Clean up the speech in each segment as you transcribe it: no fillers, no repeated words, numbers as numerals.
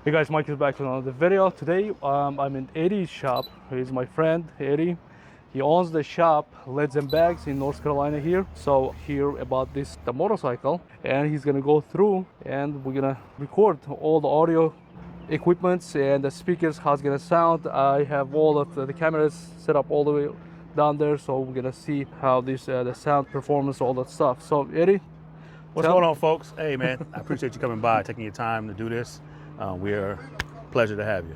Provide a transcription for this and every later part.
Hey guys, Mike is back with another video. Today I'm in Eddie's shop. He's my friend Eddie. He owns the shop Lids and Bags in North Carolina here. So hear about the motorcycle, and he's gonna go through and we're gonna record all the audio equipments and the speakers, how it's gonna sound. I have all of the cameras set up all the way down there, so we're gonna see how this the sound performance, all that stuff. So Eddie, what's going on, folks? Hey man, I appreciate you coming by, taking your time to do this. We're a pleasure to have you.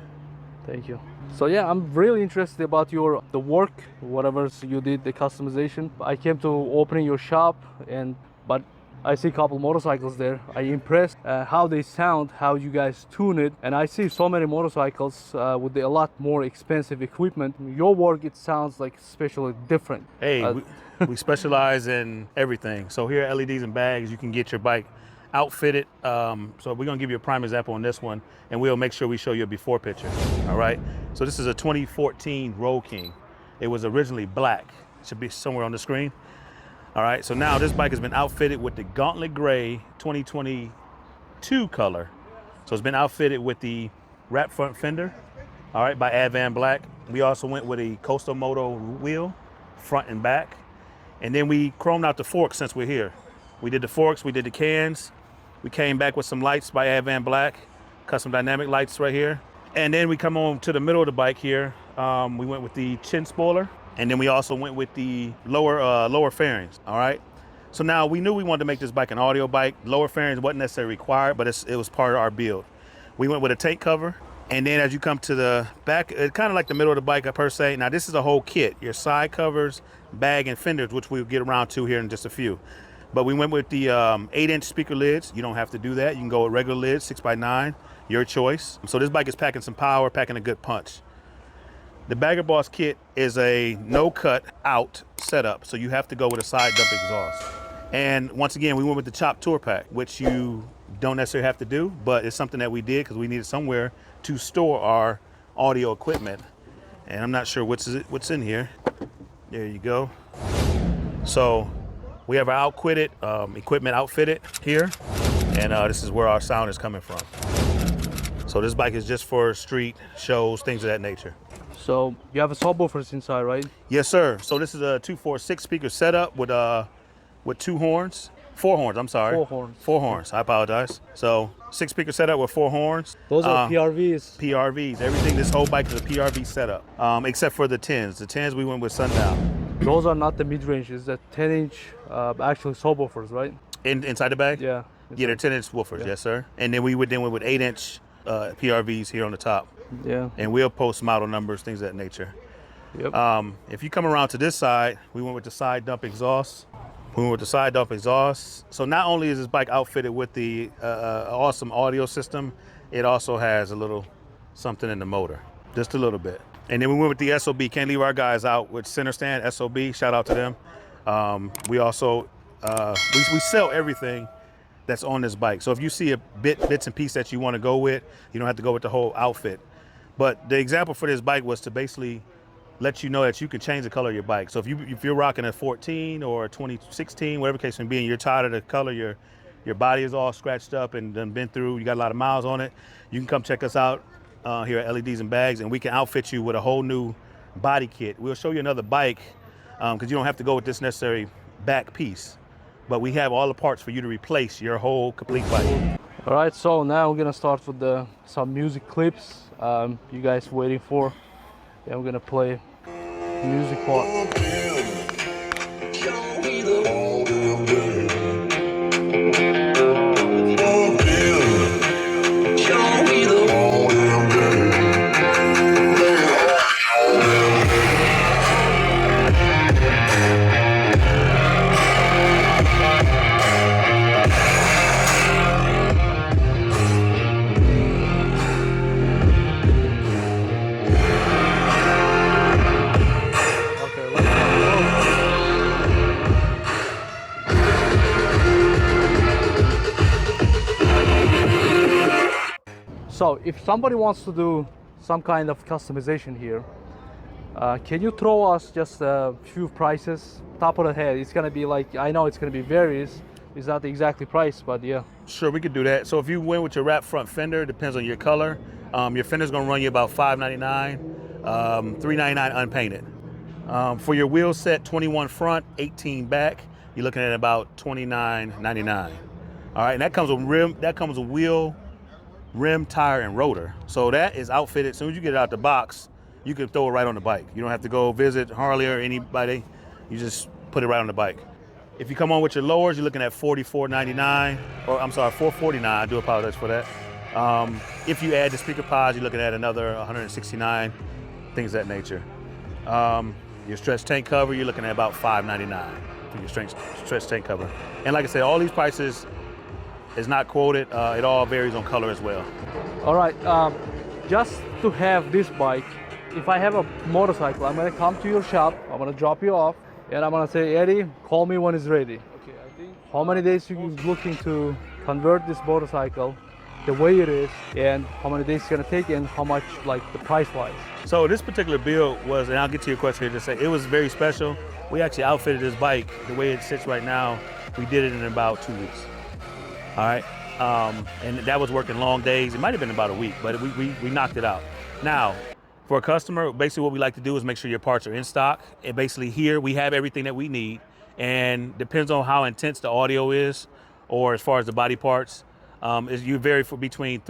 Thank you. So yeah, I'm really interested about the work, whatever you did, the customization. I came to opening your shop, but I see a couple motorcycles there. I'm impressed how they sound, how you guys tune it, and I see so many motorcycles with a lot more expensive equipment. Your work, it sounds like especially different. Hey, we specialize in everything. So here at LEDs and Bags, you can get your bike outfitted. So we're gonna give you a prime example on this one, and we'll make sure we show you a before picture. All right. So this is a 2014 Road King. It was originally black. It should be somewhere on the screen. All right. So now this bike has been outfitted with the Gauntlet Gray 2022 color. So it's been outfitted with the wrap front fender. All right, by Advan Black. We also went with a Coastal Moto wheel, front and back, and then we chromed out the forks since we're here. We did the forks. We did the cans. We came back with some lights by Advan Black, custom dynamic lights right here. And then we come on to the middle of the bike here. We went with the chin spoiler, and then we also went with the lower fairings, all right? So now we knew we wanted to make this bike an audio bike. Lower fairings wasn't necessarily required, but it was part of our build. We went with a tank cover, and then as you come to the back, it's kind of like the middle of the bike per se. Now this is a whole kit, your side covers, bag, and fenders, which we'll get around to here in just a few. But we went with the 8-inch speaker lids. You don't have to do that. You can go with regular lids, 6x9, your choice. So this bike is packing some power, packing a good punch. The Bagger Boss kit is a no-cut out setup, so you have to go with a side dump exhaust. And once again, we went with the Chop Tour Pack, which you don't necessarily have to do, but it's something that we did because we needed somewhere to store our audio equipment. And I'm not sure what's in here. There you go. So we have our outfitted equipment outfitted here, and this is where our sound is coming from. So this bike is just for street shows, things of that nature. So you have a subwoofers inside, right? Yes, sir. So this is a 246 speaker setup with 4 horns. I'm sorry. 4 horns. 4 horns. I apologize. So 6 speaker setup with 4 horns. Those are PRVs. PRVs. Everything. This whole bike is a PRV setup, except for the 10s. The 10s we went with Sundown. Those are not the mid-range, it's the 10-inch actual subwoofers, right? Inside the bag? Yeah. Yeah, they're 10-inch woofers, yeah. Yes, sir. And then we went with 8-inch PRVs here on the top. Yeah. And we'll post model numbers, things of that nature. Yep. If you come around to this side, we went with the side dump exhaust. So not only is this bike outfitted with the awesome audio system, it also has a little something in the motor, just a little bit. And then we went with the SOB. Can't leave our guys out with Center Stand, SOB. Shout out to them. We also, we sell everything that's on this bike. So if you see a bits and pieces that you want to go with, you don't have to go with the whole outfit. But the example for this bike was to basically let you know that you can change the color of your bike. So if you're rocking a 14 or a 2016, whatever case may be, and you're tired of the color, your body is all scratched up and done been through, you got a lot of miles on it, you can come check us out here at LEDs and Bags, and we can outfit you with a whole new body kit. We'll show you another bike because you don't have to go with this necessary back piece, but we have all the parts for you to replace your whole complete bike. All right, so now we're gonna start with some music clips you guys waiting for, and we're gonna play music part. So if somebody wants to do some kind of customization here, can you throw us just a few prices? Top of the head, it's gonna be like, I know it's gonna be various, It's not exactly priced, but yeah. Sure, we could do that. So if you went with your wrap front fender, depends on your color. Your fender's gonna run you about $5.99, $3.99 unpainted. For your wheel set, 21 front, 18 back, you're looking at about $29.99. All right, and that comes with rim. That comes with wheel, rim, tire, and rotor. So that is outfitted. As soon as you get it out the box, you can throw it right on the bike. You don't have to go visit Harley or anybody. You just put it right on the bike. If you come on with your lowers, you're looking at $44.99, or I'm sorry, $449. I do apologize for that. If you add the speaker pods, you're looking at another $169, things of that nature. Your stretch tank cover, you're looking at about $5.99 for your stretch tank cover. And like I said, all these prices is not quoted. It all varies on color as well. All right, just to have this bike, if I have a motorcycle, I'm gonna come to your shop, I'm gonna drop you off, and I'm gonna say, Eddie, call me when it's ready. Okay, I think how many days you looking to convert this motorcycle the way it is, and how many days it's gonna take, and how much, like, the price-wise? So this particular build was, and I'll get to your question here, just say, it was very special. We actually outfitted this bike the way it sits right now. We did it in about 2 weeks. All right, and that was working long days. It might have been about a week, but we knocked it out. Now, for a customer, basically what we like to do is make sure your parts are in stock. And basically here we have everything that we need, and depends on how intense the audio is, or as far as the body parts, you vary for between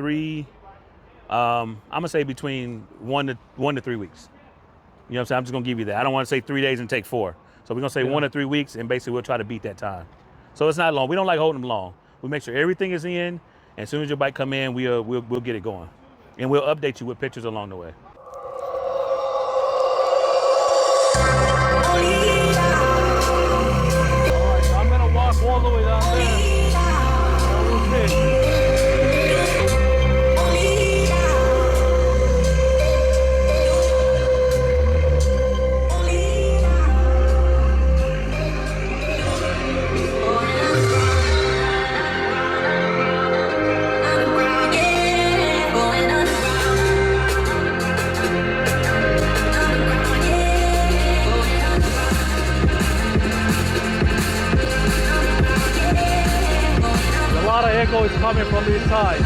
I'm gonna say between one to 3 weeks. You know what I'm saying? I'm just gonna give you that. I don't want to say 3 days and take 4. So we're gonna say 1 to 3 weeks, and basically we'll try to beat that time. So it's not long. We don't like holding them long. We make sure everything is in, and as soon as your bike come in, we'll get it going, and we'll update you with pictures along the way. Alright, I'm gonna walk all the way down there. Echo is coming from this side.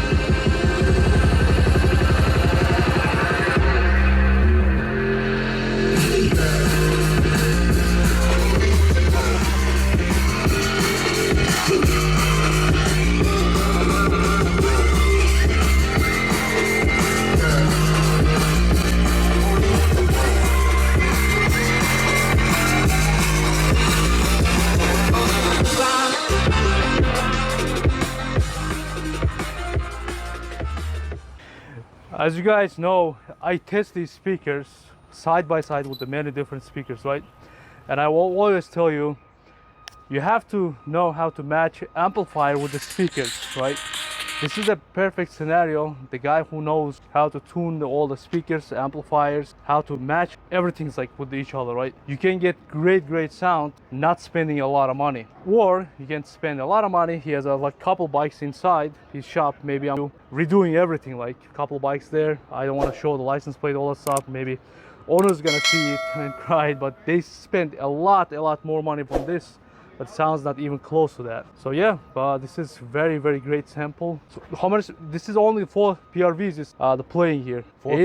As you guys know, I test these speakers side by side with the many different speakers, right? And I will always tell you, you have to know how to match amplifier with the speakers, right? This is a perfect scenario. The guy who knows how to tune all the speakers, amplifiers, how to match everything's like with each other, right? You can get great sound not spending a lot of money, or you can spend a lot of money. He has a couple bikes inside his shop. Maybe I'm redoing everything, like a couple bikes there. I don't want to show the license plate, all that stuff. Maybe owner's gonna see it and cry, but they spend a lot more money for this, but sounds not even close to that. So yeah, this is very great sample. So how much? This is only 4 PRVs is the playing here. 4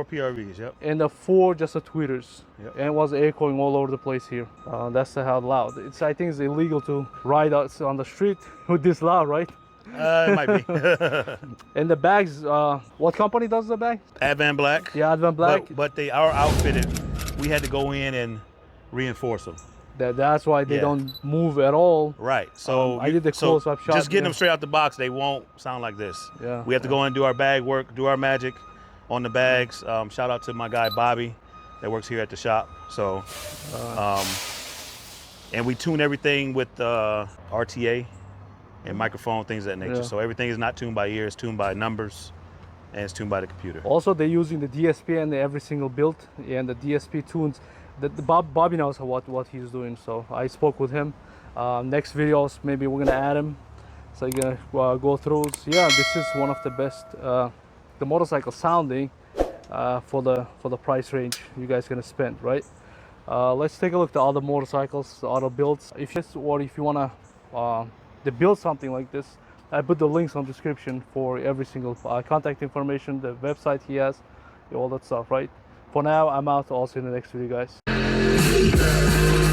PRVs, yep. And the 4 just the tweeters. Yep. And it was echoing all over the place here. That's how loud. I think it's illegal to ride out on the street with this loud, right? It might be. And the bags, what company does the bag? Advan Black. Yeah, Advan Black. But they are outfitted. We had to go in and reinforce them. That's why they don't move at all. Right. So I did the close-up shot. Just getting them straight out the box, they won't sound like this. Yeah. We have to go in and do our bag work, do our magic on the bags. Shout out to my guy Bobby that works here at the shop. So, and we tune everything with RTA and microphone, things of that nature. Yeah. So everything is not tuned by ear, it's tuned by numbers, and it's tuned by the computer. Also, they're using the DSP in every single build, and the DSP tunes. Bobby knows what he's doing, so I spoke with him. Next videos, maybe we're gonna add him, so you're gonna go through. So yeah, this is one of the best, the motorcycle sounding for the price range you guys gonna spend, right? Let's take a look at the other motorcycles, the other builds. If you wanna they build something like this. I put the links on description for every single contact information, the website he has, all that stuff, right? For now, I'm out. I'll see you in the next video, guys.